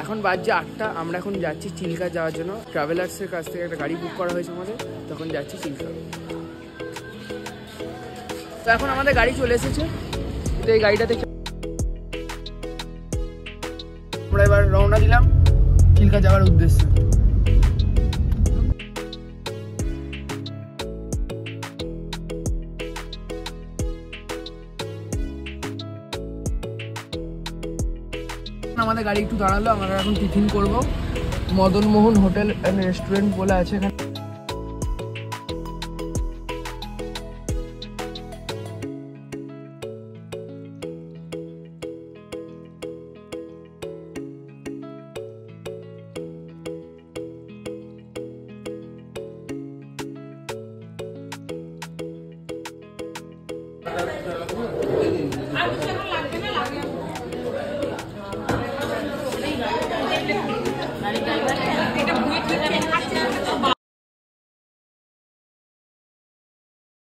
এখন বাজছে 8টা। আমরা এখন যাচ্ছি চিল্কা যাওয়ার জন্য। ট্রাভেলার্সের কাছ থেকে একটা গাড়ি বুক করা হয়েছে আমাদের, তখন যাচ্ছি চিল্কা। তো এখন আমাদের গাড়ি চলে এসেছে, তো এই গাড়িটাতে আমরা এবার রওনা দিলাম চিল্কা যাওয়ার উদ্দেশ্যে। আমাদের গাড়ি একটু দাঁড়ালো, আমরা এখন টিফিন করব। মদনমোহন হোটেল অ্যান্ড রেস্টুরেন্ট বলে আছে এখানে।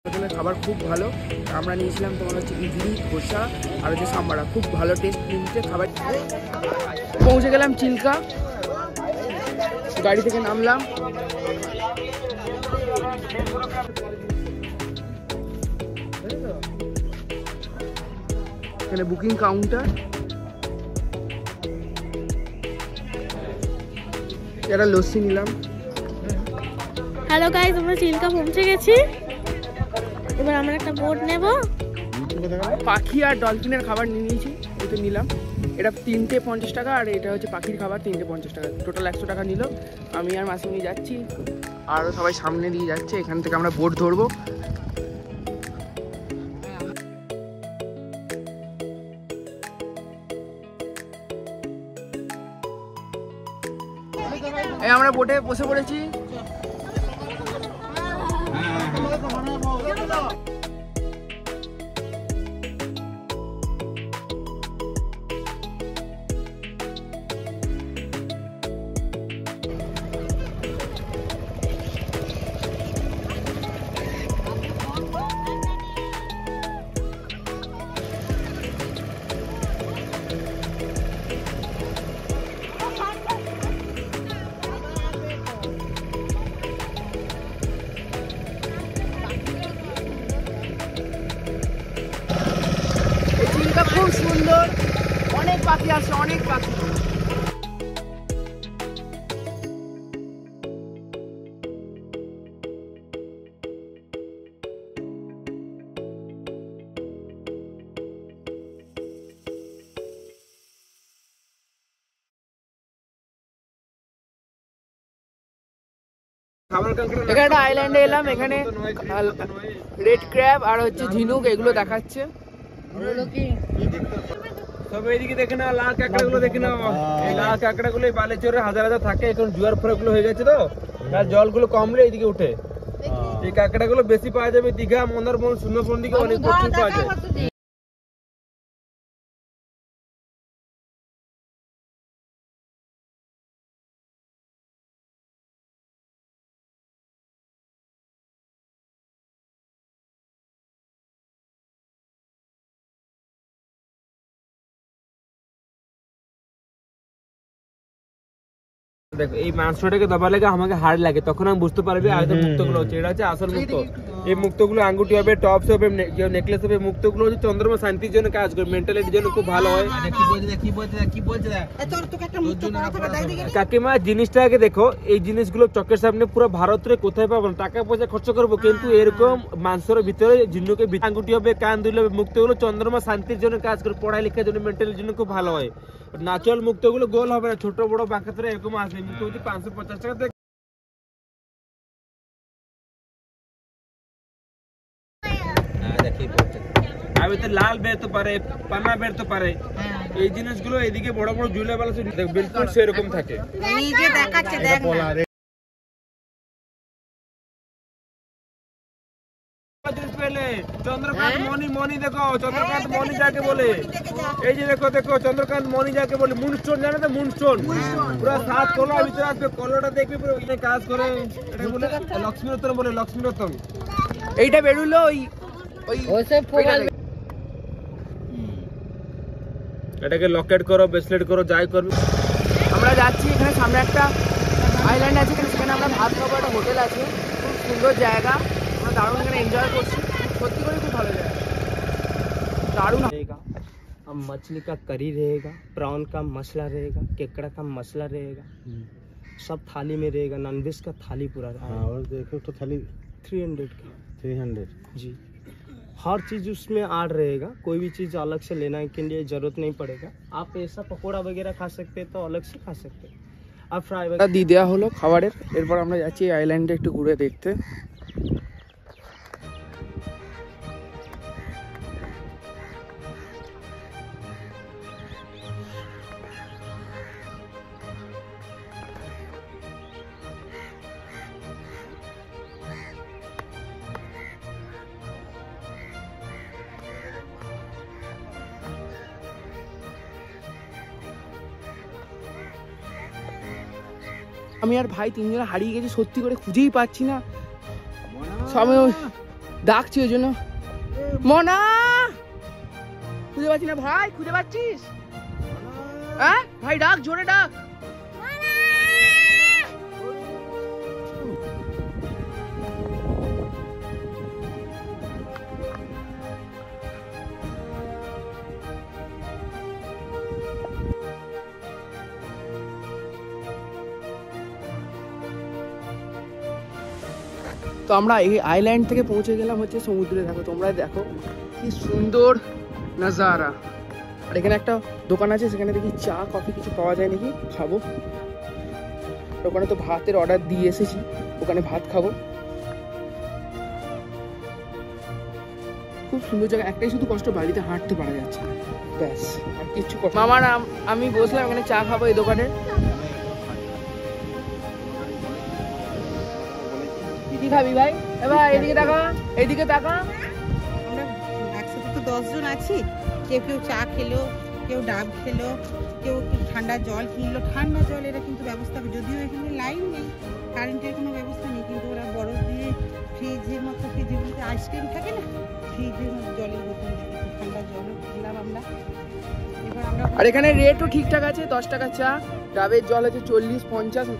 হোটেলের খাবার খুব ভালো। আমরা নিয়েছিলাম তোমার হচ্ছে ইডলি, ধোসা আর হচ্ছে সাম্বারা, খুব ভালো টেস্ট নিচ্ছে খাবার। পৌঁছে গেলাম চিল্কা, গাড়ি থেকে নামলাম। এখানে বুকিং কাউন্টার, একটা লস্যি নিলাম। হ্যালো গাইস, আমরা চিল্কা পৌঁছে গেছি। এবার আমরা একটা বোট নেব। পাখি আর ডলফিনের খাবার নিয়ে নিয়েছি, এটা নিলাম। এটা 3টে 50 টাকা, আর এটা হচ্ছে পাখির খাবার 3টে 50 টাকা, টোটাল 100 টাকা নিল। আমি আর মাসিমণি যাচ্ছি, আরও সবাই সামনে দিয়ে যাচ্ছে। এখান থেকে আমরা বোট ধরবো। এই আমরা বোটে বসে পড়েছি। খুব সুন্দর, অনেক পাখি আছে, অনেক পাখি। এখানে একটা আইল্যান্ডে এলাম, এখানে রেড ক্র্যাব আর হচ্ছে ঝিনুক এগুলো দেখাচ্ছে। সব এইদিকে দেখে না, লাল কাঁকড়া গুলো দেখে না। এই লাল কাঁকড়া গুলো বালিচরে হাজার হাজার থাকে, এখন জোয়ার ফোয়ার গুলো হয়ে গেছে তো, আর জলগুলো কমলে এইদিকে উঠে। এই কাঁকড়া গুলো বেশি পাওয়া যাবে দীঘা, মন্দারমণি, সুন্দরবন দিকে অনেক প্রচুর পাওয়া যায়। দেখো এই মাংসটাকে দবা লেগে আমাকে হাড় লাগে, তখন আমি বুঝতে পারবি আজ মুক্তগুলো হচ্ছে। এটা হচ্ছে আসল মুক্ত। এই মুক্তগুলো আঙ্গুটি হবে, টপস হবে, নেকলেস হবে। মুক্তগুলো হচ্ছে চন্দ্রমা শান্তির জন্য কাজ করে, মেন্টালিটির জন্য খুব ভালো হয়। কাকিমা জিনিসটাকে দেখো, এই জিনিসগুলো চোখের সামনে পুরো ভারতের কোথায় পাবো না, টাকা পয়সা খরচ করবো, কিন্তু এরকম মাংসের ভিতরে ঝিনুকে আঙ্গুটি হবে, কান দুলে হবে। মুক্তগুলো চন্দ্রমা শান্তির জন্য কাজ করে, পড়ালেখার জন্য, মেন্টালিটির জন্য খুব ভালো হয়। নাচল মুক্তগুলো গোল হবে না, ছোট বড় বাঁকা ধরে এরকম আসবে। মুক্ত হচ্ছে 550 টাকা। আমি তো লাল বেরোতে পারে, পান্না বেরোতে পারে। এই জিনিসগুলো এদিকে বড় বড় ঝুলে বেলা বিলকুল সেরকম থাকে। চন্দ্রকান্ত মণি, মণি দেখো, চন্দ্রকান্ত মণি যাকে বলে। এই যে দেখো দেখো, চন্দ্রকান্ত মণি যাকে বলে। মুনস্টোন জানো তো? মুনস্টোন পুরো 7 কলার ভিতরে আসবে, কলাটা দেখবি পুরো কাজ করে। এটা বলে লক্ষ্মীরত্ন, বলে লক্ষ্মীরত্ন। এইটা বেরুলো এটাকে লকেট করো, ব্রেসলেট করো, যাই করবে। আমরা যাচ্ছি, এখানে সামনে একটা আইল্যান্ড আছে, সেখানে আমরা ভাত খাবো, একটা হোটেল আছে, খুব সুন্দর জায়গা, আমরা দারুণ এখানে এনজয় করছি, সত্যি করে খুব ভালো জায়গা, দারুণ। अब मछली का करी रहेगा, प्रॉन का मसला रहेगा, केकड़ा का मसला रहेगा, सब थाली में रहेगा। नॉनवेज का थाली पूरा रहेगा। हाँ, और देखो तो थाली 300 का 300 जी। हर चीज़ उसमें ऐड रहेगा, कोई भी चीज़ अलग से लेना के लिए ज़रूरत नहीं पड़ेगा। आप ऐसा पकोड़ा वगैरह खा सकते हैं तो अलग से खा सकते हैं। आप फ्राई वगैरह দিয়ে দেওয়া হলো খাবারের, এরপর আমরা যাচ্ছি এই আইল্যান্ডে একটু ঘুরে দেখতে। আমি আর ভাই তিনজনে হারিয়ে গেছি, সত্যি করে খুঁজেই পাচ্ছি না, সবাই ডাকছি ওই জন্য। মনা, খুঁজে পাচ্ছি না ভাই, খুঁজে পাচ্ছিস? হ্যাঁ ভাই, ডাক, জোরে ডাক। তো আমরা এই আইল্যান্ড থেকে পৌঁছে গেলাম হচ্ছে সমুদ্রে। দেখো তোমরা, দেখো কি সুন্দর নাজারা। আর এখানে একটা দোকান আছে, সেখানে দেখি চা কফি কিছু পাওয়া যায় নাকি, খাবো। ওখানে তো ভাতের অর্ডার দিয়ে এসেছি, ওখানে ভাত খাবো। খুব সুন্দর জায়গা, একটাই শুধু কষ্ট, বাড়িতে হাঁটতে পারা যাচ্ছে না, ব্যাস আর কিচ্ছু। মামার আমি বসলাম এখানে চা খাবো এই দোকানে। কি খাবি ভাই? এবার এদিকে তাকা, এদিকে তাকা। আমরা একসাথে তো 10 জন আছি, কেউ কেউ চা খেলো, কেউ ডাব খেলো, কেউ ঠান্ডা জল কিনলো। ঠান্ডা জল এরা কিন্তু ব্যবস্থা, যদিও এখানে লাইন নেই, কারেন্টের কোনো ব্যবস্থা নেই, কিন্তু ওরা বরফ দিয়ে ফ্রিজের মতো, ফ্রিজের আইসক্রিম থাকে না, ফ্রিজের মতো জলের বোতল দিয়েছে, ঠান্ডা জলও খেলাম আমরা। এবার আমরা, আর এখানে রেটও ঠিকঠাক আছে, 10 টাকা চা, ডাবের জল আছে 40-50।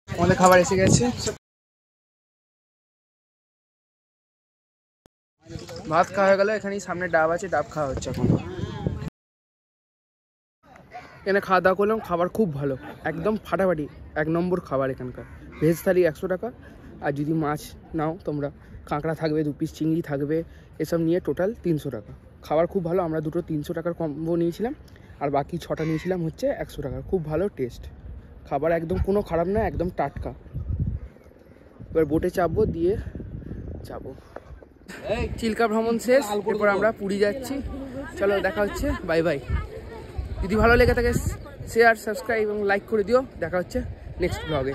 আমাদের খাবার এসে গেছে, ভাত খাওয়া হয়ে গেল। এখানেই সামনে ডাব আছে, ডাব খাওয়া হচ্ছে এখন। এখানে খাওয়া দাওয়া করলাম, খাবার খুব ভালো, একদম ফাটাফাটি, 1 নম্বর খাবার এখানকার। ভেজ থালি 100 টাকা, আর যদি মাছ নাও তোমরা, কাঁকড়া থাকবে, 2 পিস চিংড়ি থাকবে, এসব নিয়ে টোটাল 300 টাকা। খাবার খুব ভালো, আমরা দুটো 300 টাকার কম্বো নিয়েছিলাম, আর বাকি 6টা নিয়েছিলাম হচ্ছে 100 টাকার। খুব ভালো টেস্ট, খাবার একদম কোনো খারাপ না, একদম টাটকা। এবার বোটে চাপবো, দিয়ে যাবো। চিল্কা ভ্রমণ শেষ, এরপর আমরা পুরী যাচ্ছি। চলো দেখা হচ্ছে, বাই বাই। যদি ভালো লেগে থাকে শেয়ার, সাবস্ক্রাইব এবং লাইক করে দিও। দেখা হচ্ছে নেক্সট ব্লগে।